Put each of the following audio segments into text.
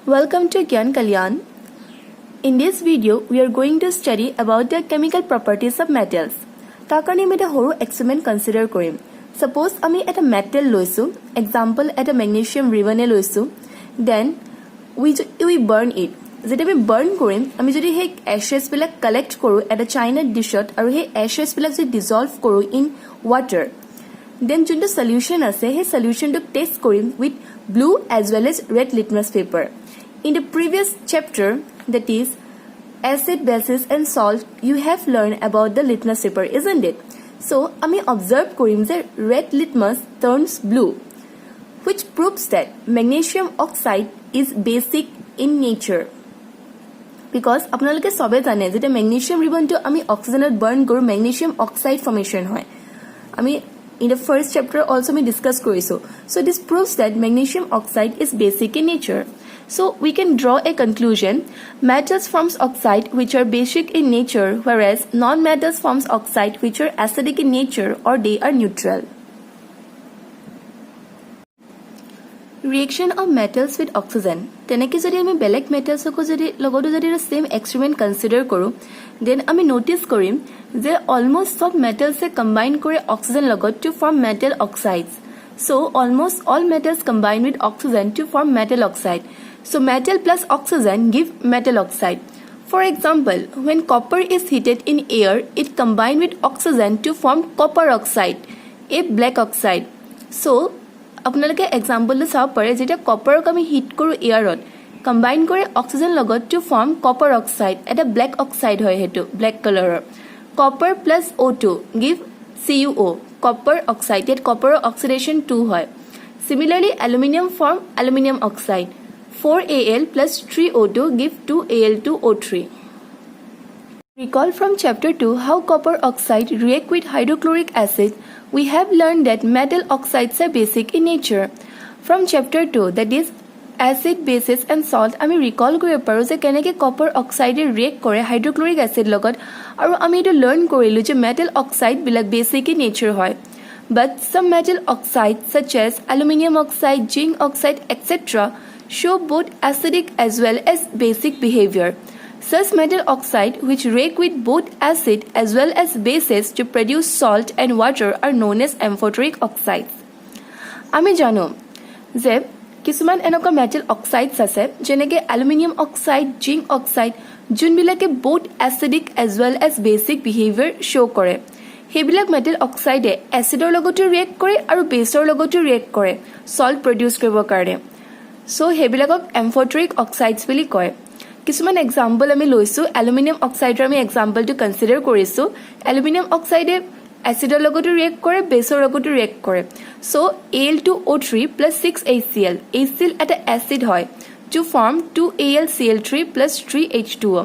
Welcome to Gyan Kalyan. In this video, we are going to study about the chemical properties of metals. তাৰ কাৰণে আমি এটা সৰু experiment consider কৰিম। Suppose আমি এটা মেটেল লৈছো, example এটা magnesium ribbon লৈছো, then we burn it. যেতিয়া আমি burn কৰিম, আমি যদি সেই ashes বিলাক collect কৰো এটা china dishত আৰু সেই ashes বিলাক যদি dissolve কৰো in water, then যোনটো solution আছে সেই solutionটো test কৰিম with blue as well as red litmus paper. In the previous chapter, that is acid, bases and salt, you have learned about the litmus paper, isn't it? So, আমি observe কৰিম যে red litmus turns blue, which proves that magnesium oxide is basic in nature. Because আপোনালোকে সবে জানে যে magnesium ribbonটো আমি অক্সিজেনত burn কৰো magnesium oxide formation হয়। আমি in the first chapter also we discussed কৰিছো. So this proves that magnesium oxide is basic in nature. So we can draw a conclusion. Metals forms oxide which are basic in nature, whereas non-metals forms oxide which are acidic in nature or they are neutral. Reaction of metals with oxygen. Teneke jodi ami belek metals ko jodi logoto jodi same experiment consider koru, then ami notice korim je almost sob metals se combine kore oxygen logot to form metal oxides. So almost all metals combine with oxygen to form metal oxide. So metal plus oxygen give metal oxide. For example, when copper is heated in air, it combine with oxygen to form copper oxide, a black oxide. So আপোনালোকে example চাও পাৰে যেটা কপাৰক আমি hit কৰো এয়াৰত combine কৰে oxygen লগত two form copper oxide এটা black oxide হয় হেতু ব্ল্যাক কালাৰৰ copper plus O2 give CuO copper oxide at copper oxidation 2 হয় similarly aluminum form aluminum oxide 4Al plus 3O2 give 2Al2O3. Recall from chapter 2 how copper oxide react with hydrochloric acid. We have learned that metal oxides are basic in nature. From chapter 2, that is acid, bases and salt, আমি recall কৰিব পাৰো যে কেনেকৈ copper oxide react কৰে hydrochloric acid লগত আৰু আমি এটো learn কৰিলো যে metal oxide বিলাক basic in nature হয়. But some metal oxides such as aluminum oxide, zinc oxide, etc. show both acidic as well as basic behavior. Such metal oxide which react with both acid as well as bases to produce salt and water are known as amphoteric oxides. আমি জানো যে কিছুমান এনেকুৱা metal oxides আছে যেনেকে aluminum oxide, zinc oxide যোনবিলাকে both acidic as well as basic behavior show কৰে। সেইবিলাক metal oxide এচিডৰ লগতো react কৰে আৰু বেছৰ লগতো react কৰে salt produce কৰিবৰ কাৰণে। So সেইবিলাকক amphoteric oxides বুলি কয়। কিছুমান এক্সাম্পল আমি লৈছো অ্যালুমিনিয়াম অক্সাইডৰ আমি এক্সাম্পলটো কনসিডাৰ কৰিছো অ্যালুমিনিয়াম অক্সাইডে এসিডৰ লগতো ৰিয়েক্ট কৰে বেছৰ লগতো ৰিয়েক্ট কৰে সো Al2O3 + 6HCl HCl এটা এসিড হয় টু ফৰ্ম 2AlCl3 + 3H2O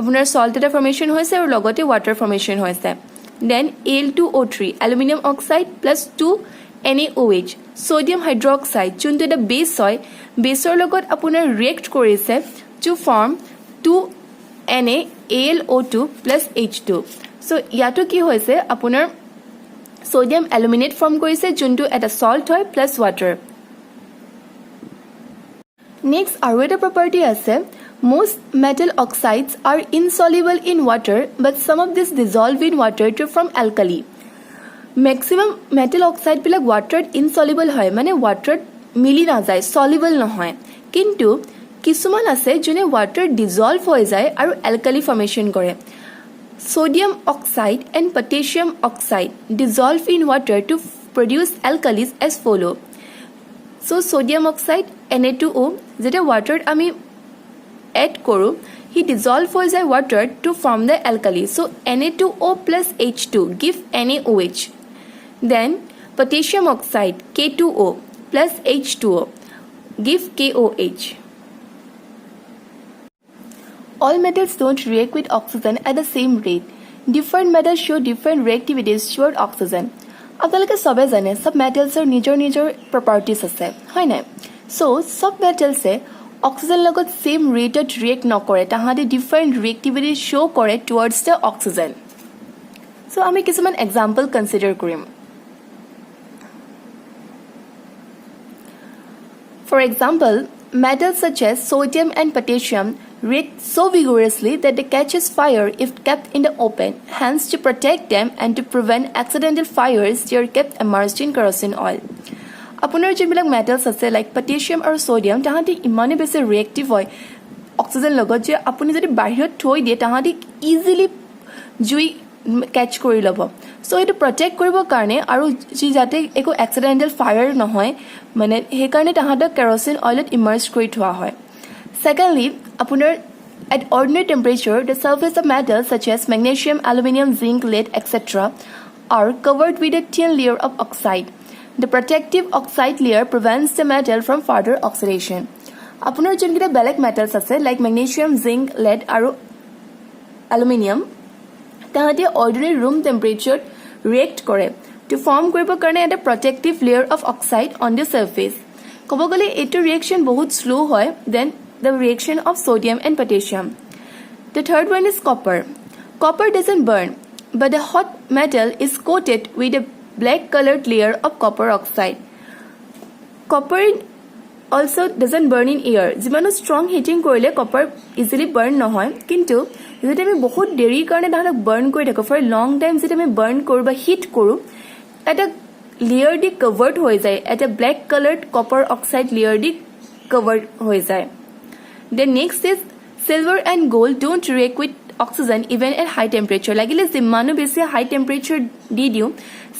আপোনাৰ সল্ট এটা ফৰ্মেশন হৈছে আৰু লগতে ওয়াটাৰ ফৰ্মেশন হৈছে দেন Al2O3 aluminium oxide + 2NaOH sodium hydroxide যোনটো এটা বেছ হয় বেছৰ লগত আপোনাৰ ৰিয়েক্ট কৰিছে to form 2NaAlO2 plus H2. So ইয়াতো কি হৈছে আপোনাৰ সোডিয়াম অ্যালুমিনেট ফৰ্ম কৰিছে যোনটো এটা সল্ট হয় প্লাস ওয়াটাৰ নেক্সট আৰু এটা প্ৰপাৰ্টি আছে most metal oxides are insoluble in water but some of this dissolve in water to form alkali. Maximum metal oxide বিলাক water insoluble হয় মানে water মিলি না যায় soluble নহয় কিন্তু কিছুমান আছে যোনে ওয়াটাৰ ডিজলভ হৈ যায় আৰু অ্যালকালি ফৰ্মেশন কৰে sodium oxide and potassium oxide dissolve in water to produce alkalis as follow. So sodium oxide Na2O যেটা ওয়াটাৰত আমি এড কৰো হি ডিজলভ হৈ যায় water to form the alkali. So Na2O plus H2 give NaOH. Then potassium oxide K2O plus H2O give KOH. All metals don't react with oxygen at the same rate. Different metals show different reactivities toward oxygen. আপোনালোকে সবে জানে সব মেটালছৰ নিজৰ properties আছে হয় না so সব মেটালছে oxygen লগত সেম ৰেটত ৰিয়েক্ট নকৰে তাহাঁতে ডিফাৰেন্ট ৰিয়েক্টিভিটি শো কৰে টুৱাৰ্ডছ দ্য অক্সিজেন সো আমি কিছুমান এক্সাম্পল কনসিডাৰ কৰিম For example, metals such as sodium and potassium react so vigorously that they catches fire if kept in the open. Hence, to protect them and to prevent accidental fires, they are kept immersed in kerosene oil. আপোনাৰ যিবিলাক metals আছে like potassium আৰু sodium তাহাঁতি ইমানে বেছি reactive হয় oxygen লগত যে আপুনি যদি বাহিৰত থৈ দিয়ে তাহাঁতি ইজিলি জুই কেচ কৰি ল'ব সো এইটো প্ৰটেক্ট কৰিবৰ কাৰণে আৰু যাতে একো এক্সিডেণ্টেল ফায়াৰ নহয় মানে সেইকাৰণে তাহাঁতক কেৰচিন অইলত ইমাৰ্জ কৰি থোৱা হয় সেকেণ্ডলি আপোনাৰ at ordinary temperature the surface of metals such as magnesium aluminum zinc lead etc are covered with a thin layer of oxide. The protective oxide layer prevents the metal from further oxidation. আপোনাৰ যোনকেইটা বেলেগ metals আছে like magnesium zinc lead আৰু aluminium তাহাঁতি ordinary room টেম্পাৰেচাৰত react কৰে to form কৰিবৰ কাৰণে এটা protective layer of oxide on the surface ক'ব গ'লে এইটো ৰিয়েকশ্যন বহুত শ্ল' হয় then the reaction of sodium and potassium the third one is copper copper doesn't burn but the hot metal is coated with a black colored layer of copper oxide. Copper also doesn't burn in air. যিমানো strong heating কৰিলে copper easily burn নহয় কিন্তু যদি আমি বহুত দেৰি কাৰণে তাহাঁতক burn কৰি থাকো for a long time যদি আমি burn কৰো বা heat কৰো এটা layer দি covered হৈ যায় এটা black colored copper oxide layer দি covered হৈ যায়. The next is silver and gold don't react with oxygen even at high temperature লাগিলে যিমানো বেছি হাই টেম্পাৰেচাৰ দি দিওঁ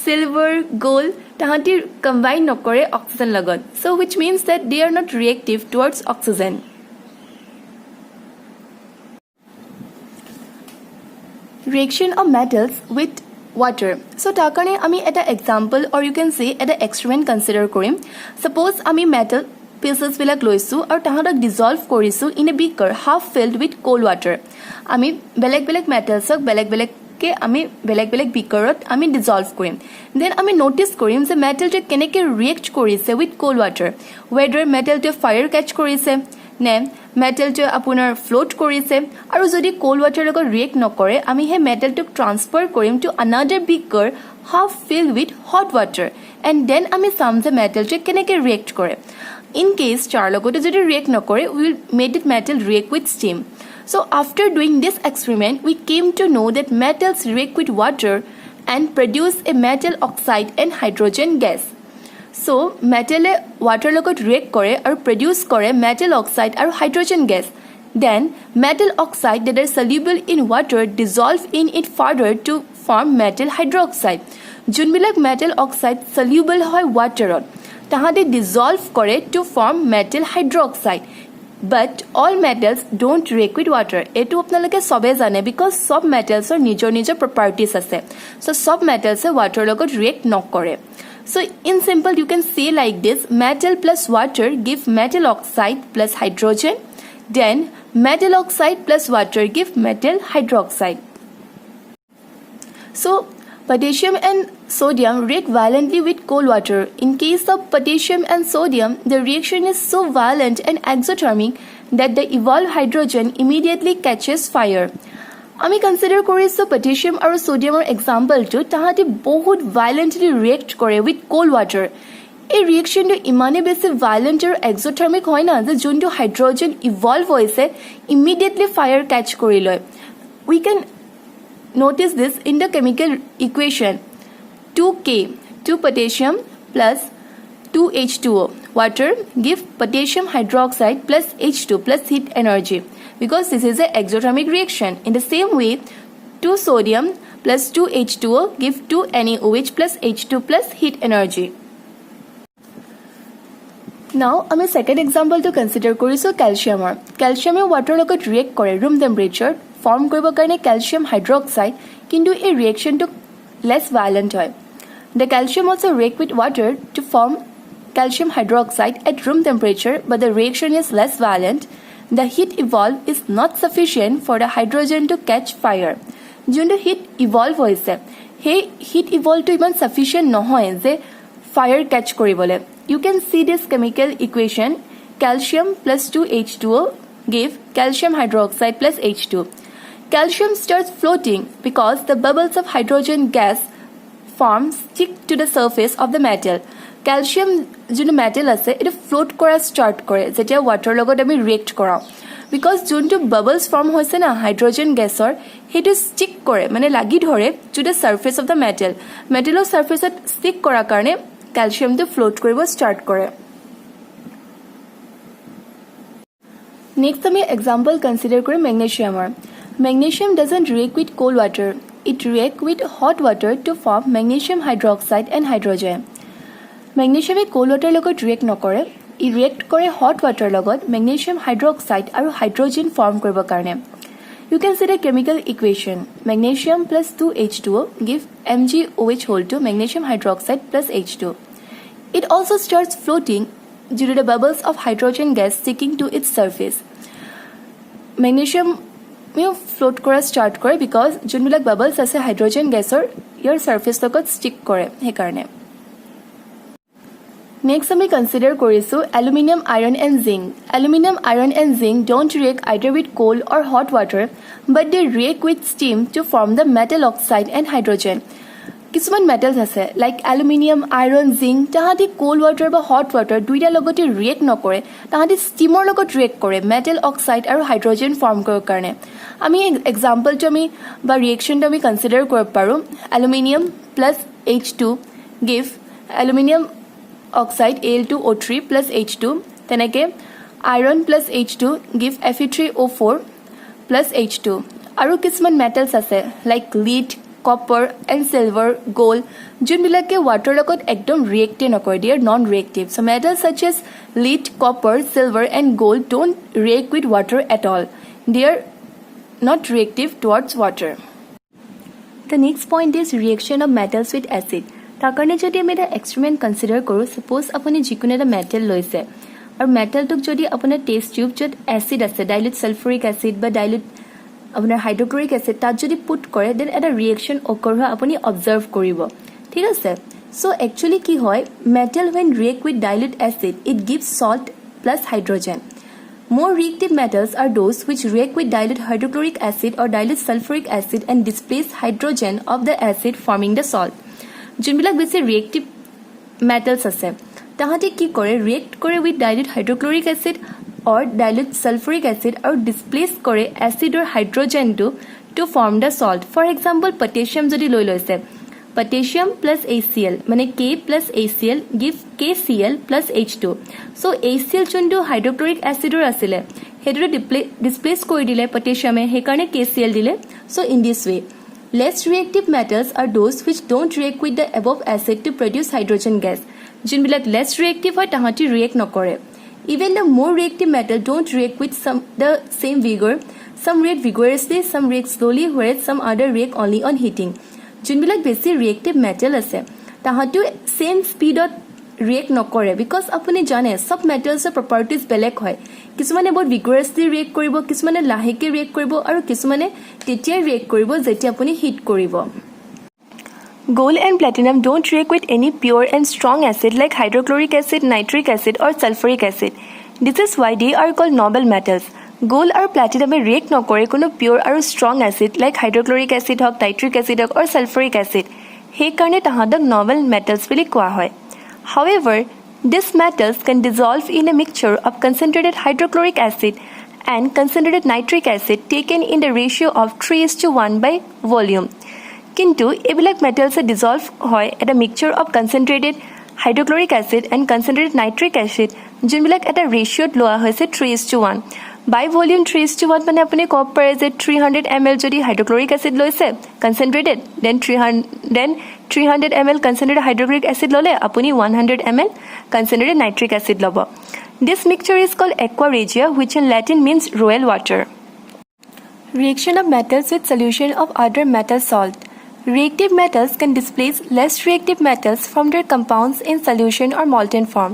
silver gold তাহাঁতি কম্বাইন নকৰে অক্সিজেন লগত so which means that they are not reactive towards oxygen. Reaction of metals with water. So তাৰ কাৰণে আমি এটা example or you can say এটা experiment consider কৰিম suppose আমি metal pieces বিলাক লৈছো আৰু তাহাঁতক dissolve কৰিছো in a beaker half filled with cold water. আমি বেলেগ বেলেগ মেটেলছক বেলেগ বেলেগকে আমি বেলেগ বেলেগ বিকাৰত আমি ডিজলভ কৰিম দেন আমি নোটিস কৰিম যে মেটেলটো কেনেকৈ ৰিয়েক্ট কৰিছে উইথ কোল্ড ৱাটাৰ ৱেডাৰ মেটেলটো ফায়াৰ কেচ কৰিছে নে মেটেলটো আপোনাৰ ফ্লোট কৰিছে আৰু যদি কোল্ড ৱাটাৰ লগত ৰিয়েক্ট নকৰে আমি হে মেটেলটোক ট্ৰান্সফাৰ কৰিম to another beaker half filled with hot water and then আমি চাম যে মেটেলটো কেনেকৈ ৰিয়েক্ট কৰে ইন কেছ তাৰ লগতে যদি ৰিয়েক্ট নকৰে will made it metal react with steam. So after doing this experiment, we came to know that metals react with water and produce a metal oxide and hydrogen gas. So metal water logot react kore or produce kore metal oxide or hydrogen gas. Then metal oxide that are soluble in water dissolve in it further to form metal hydroxide. Junbilak metal oxide soluble hoy water tahade dissolve kore to form metal hydroxide. But all metals don't react with water. এটো আপোনালোকে সবে জানে because সব মেটেলছৰ নিজৰ নিজৰ properties আছে. So সব metals water লগত react নকৰে. So in simple you can say like this metal plus water give metal oxide plus hydrogen. Then metal oxide plus water give metal hydroxide. So potassium and sodium react violently with cold water. In case of potassium and sodium, the reaction is so violent and exothermic that the evolved hydrogen immediately catches fire. আমি consider কৰিছো potassium আৰু sodiumৰ এক্সাম্পলটো তাহাঁতি বহুত violently react কৰে with cold water. এই ৰিয়েকশ্যনটো ইমানে বেছি violent আৰু exothermic হয় না যে যোনটো হাইড্ৰজেন ইভলভ হৈছে immediately fire catch কৰি লয়. We can notice this in the chemical equation 2K 2 potassium plus 2H2O water give potassium hydroxide plus H2 plus heat energy because this is an exothermic reaction. In the same way 2 sodium plus 2H2O give 2 NaOH plus H2 plus heat energy. Now আমি second example to consider কৰিছো calciumৰ water লগত react কৰে room temperature form কৰিবৰ কাৰণে calcium hydroxide কিন্তু এই reactionটো less violent হয়. The calcium also react with water to form calcium hydroxide at room temperature but the reaction is less violent. The heat evolved is not sufficient for the hydrogen to catch fire. যোনটো heat evolve হৈছে সেই heat evolve to ইমান sufficient নহয় যে fire catch কৰিবলে. You can see this chemical equation calcium plus 2H2O give calcium hydroxide plus H2. Calcium starts floating because the bubbles of hydrogen gas form stick to the surface of the metal. Calcium যোনটো metal আছে এটা float কৰা start কৰে যেতিয়া water লগত আমি react কৰাওঁ because যোনটো বাবলছ ফৰ্ম হৈছে না হাইড্ৰজেন গেছৰ সেইটো ষ্টিক কৰে মানে লাগি ধৰে to the surface of the মেটেলৰ সাৰফেসত ষ্টিক কৰাৰ কাৰণে ক্যালসিয়ামটো ফ্লোট কৰিব ষ্টাৰ্ট কৰে নেক্সট আমি এক্সাম্পল কনসিডাৰ কৰিম মেগনেছিয়ামৰ Magnesium doesn't react with cold water. It reacts with hot water to form magnesium hydroxide and hydrogen. Magnesium cold water লগত react নকৰে ই react কৰে hot water লগত magnesium hydroxide আৰু hydrogen form কৰিব কাৰণে You can see the chemical equation magnesium plus 2H2O give MgOH whole to magnesium hydroxide plus H2 It also starts floating due to the bubbles of hydrogen gas sticking to its surface Magnesium float কৰা start কৰে because যোনবিলাক bubbles আছে hydrogen গেছৰ ইয়াৰ surface লগত stick কৰে হেকাৰণে next আমি কনসিডাৰ কৰিছো aluminium iron and zinc aluminium iron and zinc don't react either with cold or hot water but they react with steam to form the metal oxide and hydrogen কিছুমান metals আছে like aluminium iron zinc তাহাঁতি cold water বা hot water দুইটা লগতে ৰিয়েক্ট নকৰে তাহাঁতি ষ্টিমৰ লগত ৰিয়েক্ট কৰে মেটেল অক্সাইড আৰু হাইড্ৰজেন ফৰ্ম কৰাৰ কাৰণে আমি এক্সাম্পলটো আমি বা ৰিয়েকশ্যনটো আমি কনসিডাৰ কৰিব পাৰোঁ aluminium plus H2 give aluminium oxide Al2O3 plus H2 তেনেকৈ iron plus H2 give Fe3O4 plus H2 আৰু কিছুমান মেটেলছ আছে like lead copper and silver gold যোনবিলাকে water লগত একদম react নকৰে they are non reactive so metals such as lead copper silver and gold don't react with water at all they are not reactive towards water the next point is reaction of metals with acid তাৰ কাৰণে যদি আমি এটা experiment consider কৰো suppose আপুনি যিকোনো এটা metal লৈছে আৰু মেটেলটোক যদি আপোনাৰ টেষ্ট টিউব যত এসিড আছে dilute sulfuric acid বা dilute আপোনাৰ হাইড্ৰক্লোৰিক এসিড তাত যদি পুট কৰে দেন এটা ৰিয়েকচন অকৰ হোৱা আপুনি অবজাৰ্ভ কৰিব ঠিক আছে সো একচুয়ালি কি হয় metal when react with dilute acid it gives salt plus hydrogen more reactive metals are those which react with dilute hydrochloric acid or dilute sulfuric acid and displace hydrogen of the acid forming the salt যোনবিলাক বেছি reactive metals আছে তাহাঁতে কি কৰে react কৰে with dilute hydrochloric acid or dilute sulfuric acid or displace কৰে acid or hydrogen to form the salt for example potassium যদি লৈ লৈছে potassium plus HCl মানে K plus HCl give KCl plus H2 so HCl যোনটো hydrochloric acid আছিলে হেটো displace কৰি দিলে potassium হে কাৰণে KCl দিলে so in this way less reactive metals are those which don't react with the above acid to produce hydrogen gas যোনবিলাক less reactive হয় তাহাঁতি react নকৰে Even the more reactive metal don't react with the same vigor. Some react vigorously, some react slowly, whereas some other react only on heating. যোনবিলাক বেছি reactive metal আছে তাহাঁতো same speedত react নকৰে because আপুনি জানে সব মেটেলছৰ প্ৰপাৰ্টিজ বেলেগ হয় কিছুমানে বহুত vigorously react কৰিব কিছুমানে লাহেকে react কৰিব আৰু কিছুমানে তেতিয়া react কৰিব যেতিয়া আপুনি হিট কৰিব Gold and platinum don't react with any pure and strong acid like hydrochloric acid, nitric acid or sulfuric acid. This is why they are called noble metals. Gold or platinum react নকৰে কোনো pure আৰু strong acid like hydrochloric acid Haque, nitric acid Haque or sulfuric acid. সেই কাৰণে তাহাঁতক noble metals বুলি কোৱা হয়. However, these metals can dissolve in a mixture of concentrated hydrochloric acid and concentrated nitric acid taken in the ratio of 3:1 by volume. কিন্তু এবিলাক metals dissolve হয় এটা mixture of concentrated hydrochloric acid and concentrated nitric acid যোনবিলাক এটা ৰেশিঅ'ত লোৱা হৈছে 3:1 বাই volume 3:1 মানে আপুনি ক'ব পাৰে যে 300 ml যদি হাইড্ৰক্লোৰিক এসিড লৈছে কনসেন্ট্ৰেটেড দেন 300 ml কনসেন্ট্ৰেটেড হাইড্ৰক্লোৰিক এসিড ললে আপুনি 100 ml কনসেন্ট্ৰেটেড নাইট্ৰিক এসিড ল'ব This mixture is called aqua regia which in Latin means royal water Reaction of metals with solution of other metal salt Reactive metals can displace less reactive metals from their compounds in solution or molten form.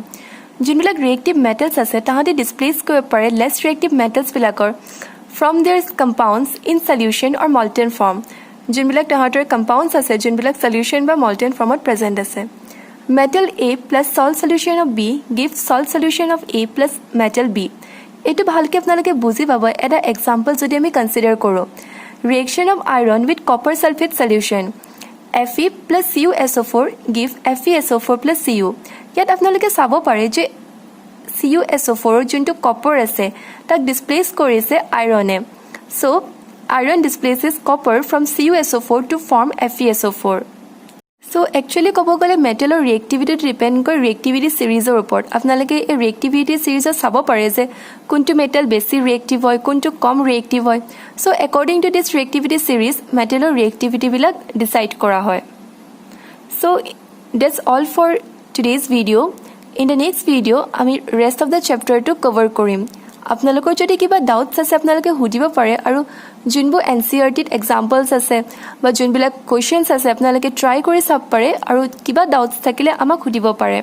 যোনবিলাক reactive metals আছে তাহাঁতে displace কৰিব পাৰে less reactive metals বিলাকৰ from their compounds in solution or molten form. যোনবিলাক তাহাঁতৰ compounds আছে যোনবিলাক solution বা molten formত present আছে. Metal A plus salt solution of B gives salt solution of A plus metal B. এইটো ভালকে আপোনালোকে বুজি পাব এটা example যদি আমি consider কৰোঁ. Reaction of iron with copper sulfate solution. Fe plus CuSO4 give FeSO4 plus Cu. ইয়াত আপোনালোকে চাব পাৰে যে CuSO4 যোনটো কপাৰ আছে তাক ডিসপ্লেস কৰিছে আইৰণে so iron displaces copper from CuSO4 to form FeSO4 so actually ক'ব গ'লে মেটেলৰ ৰিএক্টিভিটি ডিপেন্ড কৰে ৰিএক্টিভিটি সিৰিজৰ ওপৰত আপোনালোকে এই ৰিএক্টিভিটি সিৰিজত চাব পাৰে যে কোনটো মেটেল বেছি ৰিএক্টিভ হয় কোনটো কম ৰিএক্টিভ হয় so according to this reactivity series মেটেলৰ ৰিএক্টিভিটি বিলাক ডিসাইড কৰা হয় so that's all for today's video in the next video আমি rest of the chapter to cover কৰিম আপোনালোকৰ যদি কিবা ডাউটছ আছে আপোনালোকে সুধিব পাৰে আৰু যোনবোৰ এনচিইআৰটিত এক্সাম্পলছ আছে বা যোনবিলাক কোৱেশ্চনছ আছে আপোনালোকে ট্ৰাই কৰি চাব পাৰে আৰু কিবা ডাউটছ থাকিলে আমাক সুধিব পাৰে